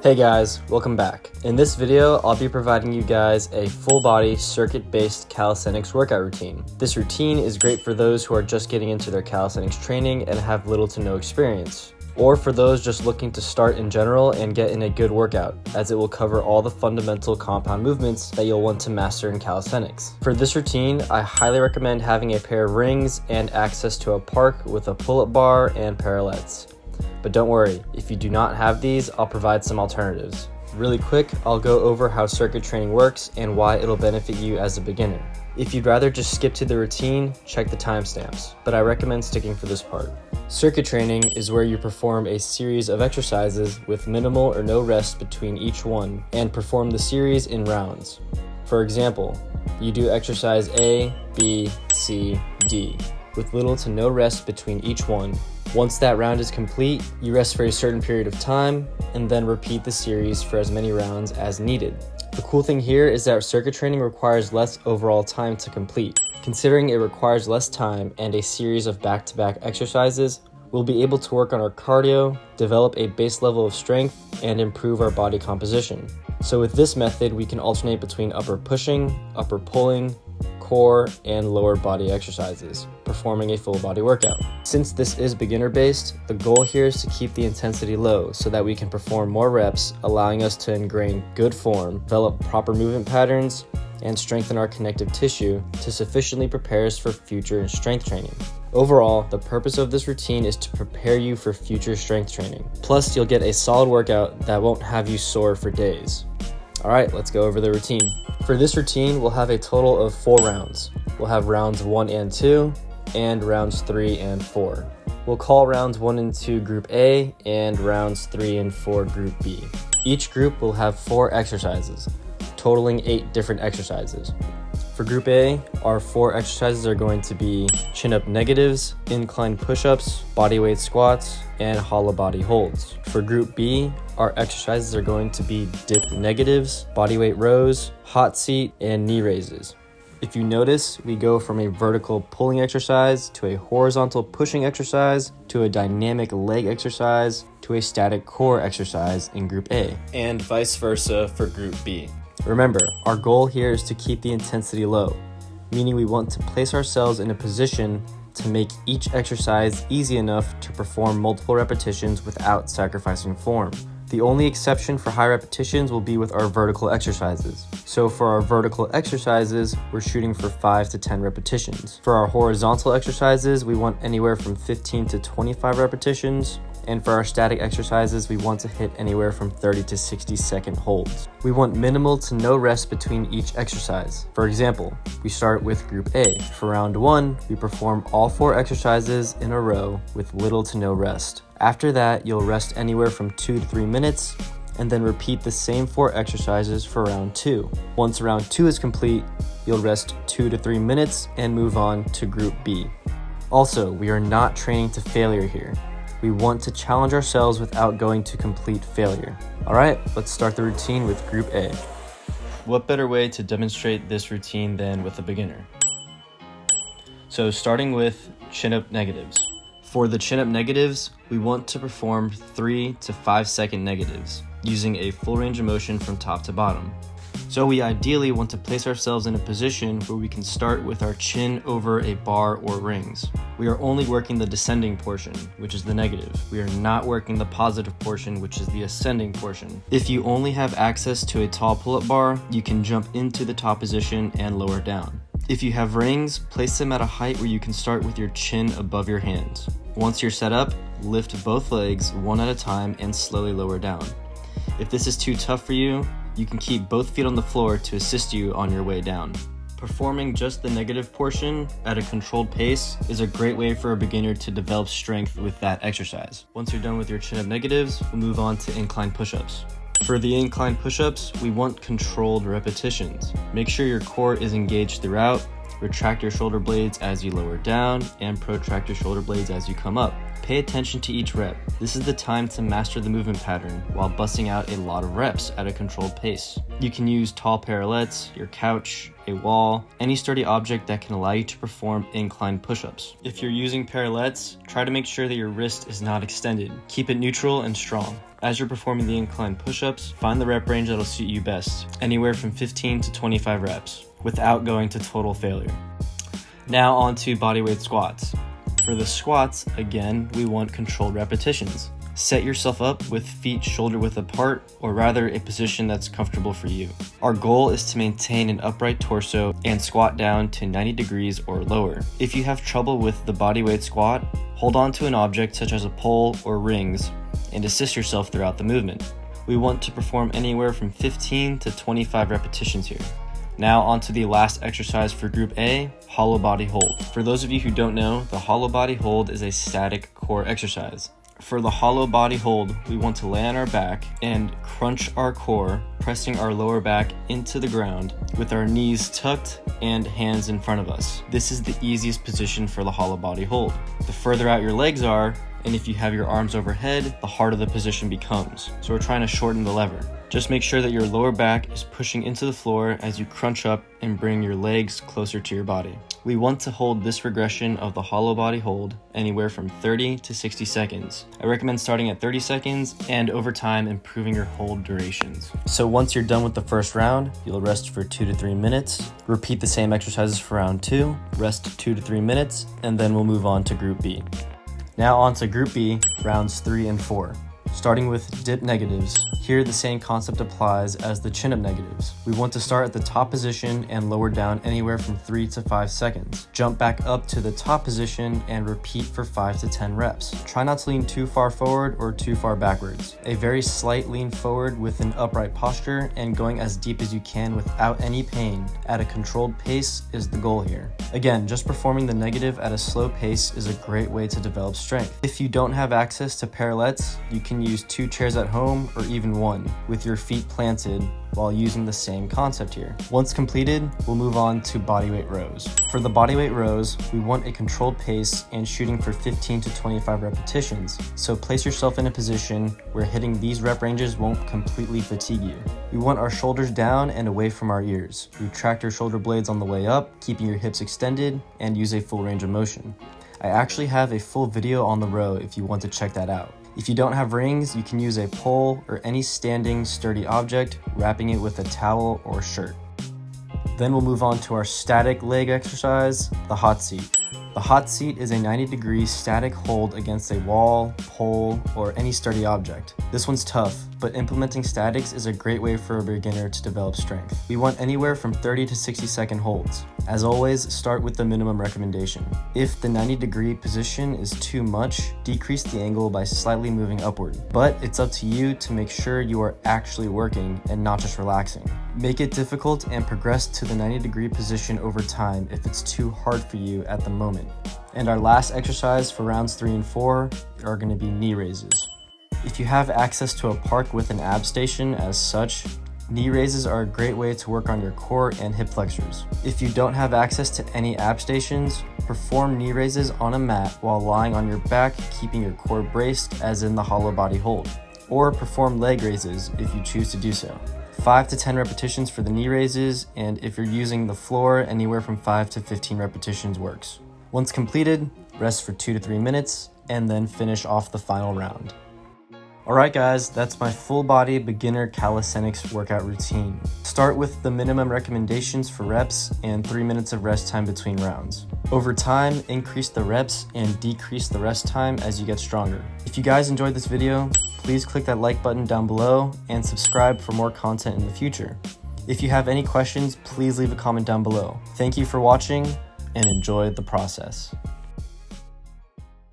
Hey guys, welcome back. In this video, I'll be providing you guys a full body circuit-based calisthenics workout routine. This routine is great for those who are just getting into their calisthenics training and have little to no experience, or for those just looking to start in general and get in a good workout, as it will cover all the fundamental compound movements that you'll want to master in calisthenics. For this routine, I highly recommend having a pair of rings and access to a park with a pull-up bar and parallettes. But don't worry, if you do not have these, I'll provide some alternatives. Really quick, I'll go over how circuit training works and why it'll benefit you as a beginner. If you'd rather just skip to the routine, check the timestamps, but I recommend sticking for this part. Circuit training is where you perform a series of exercises with minimal or no rest between each one and perform the series in rounds. For example, you do exercise A, B, C, D, with little to no rest between each one. Once that round is complete, you rest for a certain period of time and then repeat the series for as many rounds as needed. The cool thing here is that circuit training requires less overall time to complete. Considering it requires less time and a series of back-to-back exercises, we'll be able to work on our cardio, develop a base level of strength, and improve our body composition. So with this method, we can alternate between upper pushing, upper pulling, core, and lower body exercises, performing a full body workout. Since this is beginner based, the goal here is to keep the intensity low so that we can perform more reps, allowing us to ingrain good form, develop proper movement patterns, and strengthen our connective tissue to sufficiently prepare us for future strength training. Overall, the purpose of this routine is to prepare you for future strength training. Plus, you'll get a solid workout that won't have you sore for days. All right, let's go over the routine. For this routine, we'll have a total of 4 rounds. We'll have rounds 1 and 2, and rounds 3 and 4. We'll call rounds 1 and 2 Group A, and rounds 3 and 4 Group B. Each group will have 4 exercises, totaling 8 different exercises. For Group A, our 4 exercises are going to be chin-up negatives, incline push-ups, bodyweight squats, and hollow body holds. For Group B, our exercises are going to be dip negatives, bodyweight rows, hot seat, and knee raises. If you notice, we go from a vertical pulling exercise to a horizontal pushing exercise to a dynamic leg exercise to a static core exercise in Group A, and vice versa for Group B. Remember, our goal here is to keep the intensity low, meaning we want to place ourselves in a position to make each exercise easy enough to perform multiple repetitions without sacrificing form. The only exception for high repetitions will be with our vertical exercises. So for our vertical exercises, we're shooting for 5 to 10 repetitions. For our horizontal exercises, we want anywhere from 15 to 25 repetitions. And for our static exercises, we want to hit anywhere from 30 to 60 second holds. We want minimal to no rest between each exercise. For example, we start with Group A. For round 1, we perform all 4 exercises in a row with little to no rest. After that, you'll rest anywhere from 2 to 3 minutes, and then repeat the same 4 exercises for round 2. Once round 2 is complete, you'll rest 2 to 3 minutes and move on to Group B. Also, we are not training to failure here. We want to challenge ourselves without going to complete failure. All right, let's start the routine with Group A. What better way to demonstrate this routine than with a beginner? So starting with chin-up negatives. For the chin-up negatives, we want to perform 3 to 5 second negatives using a full range of motion from top to bottom. So we ideally want to place ourselves in a position where we can start with our chin over a bar or rings. We are only working the descending portion, which is the negative. We are not working the positive portion, which is the ascending portion. If you only have access to a tall pull-up bar, you can jump into the top position and lower down. If you have rings, place them at a height where you can start with your chin above your hands. Once you're set up, lift both legs one at a time and slowly lower down. If this is too tough for you, you can keep both feet on the floor to assist you on your way down. Performing just the negative portion at a controlled pace is a great way for a beginner to develop strength with that exercise. Once you're done with your chin-up negatives, we'll move on to incline push-ups. For the incline push-ups, we want controlled repetitions. Make sure your core is engaged throughout. Retract your shoulder blades as you lower down and protract your shoulder blades as you come up. Pay attention to each rep. This is the time to master the movement pattern while busting out a lot of reps at a controlled pace. You can use tall parallettes, your couch, a wall, any sturdy object that can allow you to perform incline push-ups. If you're using parallettes, try to make sure that your wrist is not extended. Keep it neutral and strong. As you're performing the incline push-ups, find the rep range that'll suit you best, anywhere from 15 to 25 reps, without going to total failure. Now on to bodyweight squats. For the squats, again, we want controlled repetitions. Set yourself up with feet shoulder width apart, or rather a position that's comfortable for you. Our goal is to maintain an upright torso and squat down to 90 degrees or lower. If you have trouble with the bodyweight squat, hold on to an object such as a pole or rings and assist yourself throughout the movement. We want to perform anywhere from 15 to 25 repetitions here. Now on to the last exercise for Group A, hollow body hold. For those of you who don't know, the hollow body hold is a static core exercise. For the hollow body hold, we want to lay on our back and crunch our core, pressing our lower back into the ground with our knees tucked and hands in front of us. This is the easiest position for the hollow body hold. The further out your legs are, and if you have your arms overhead, the harder the position becomes. So we're trying to shorten the lever. Just make sure that your lower back is pushing into the floor as you crunch up and bring your legs closer to your body. We want to hold this regression of the hollow body hold anywhere from 30 to 60 seconds. I recommend starting at 30 seconds and over time improving your hold durations. So once you're done with the first round, you'll rest for 2 to 3 minutes. Repeat the same exercises for round 2, rest 2 to 3 minutes, and then we'll move on to Group B. Now on to Group B, rounds 3 and 4. Starting with dip negatives. Here the same concept applies as the chin-up negatives. We want to start at the top position and lower down anywhere from 3 to 5 seconds. Jump back up to the top position and repeat for 5 to 10 reps. Try not to lean too far forward or too far backwards. A very slight lean forward with an upright posture and going as deep as you can without any pain at a controlled pace is the goal here. Again, just performing the negative at a slow pace is a great way to develop strength. If you don't have access to parallettes, you can use 2 chairs at home or even 1 with your feet planted while using the same concept here. Once completed, we'll move on to bodyweight rows. For the bodyweight rows, we want a controlled pace and shooting for 15 to 25 repetitions. So place yourself in a position where hitting these rep ranges won't completely fatigue you. We want our shoulders down and away from our ears. Retract your shoulder blades on the way up, keeping your hips extended, and use a full range of motion. I actually have a full video on the row if you want to check that out. If you don't have rings, you can use a pole or any standing, sturdy object, wrapping it with a towel or shirt. Then we'll move on to our static leg exercise, the hot seat. The hot seat is a 90-degree static hold against a wall, pole, or any sturdy object. This one's tough, but implementing statics is a great way for a beginner to develop strength. We want anywhere from 30 to 60-second holds. As always, start with the minimum recommendation. If the 90-degree position is too much, decrease the angle by slightly moving upward. But it's up to you to make sure you are actually working and not just relaxing. Make it difficult and progress to the 90-degree position over time if it's too hard for you at the moment. And our last exercise for rounds 3 and 4 are going to be knee raises. If you have access to a park with an ab station as such, knee raises are a great way to work on your core and hip flexors. If you don't have access to any ab stations, perform knee raises on a mat while lying on your back, keeping your core braced as in the hollow body hold. Or perform leg raises if you choose to do so. 5 to 10 repetitions for the knee raises, and if you're using the floor, anywhere from 5 to 15 repetitions works. Once completed, rest for 2 to 3 minutes, and then finish off the final round. Alright guys, that's my full body beginner calisthenics workout routine. Start with the minimum recommendations for reps and 3 minutes of rest time between rounds. Over time, increase the reps and decrease the rest time as you get stronger. If you guys enjoyed this video, please click that like button down below and subscribe for more content in the future. If you have any questions, please leave a comment down below. Thank you for watching and enjoy the process.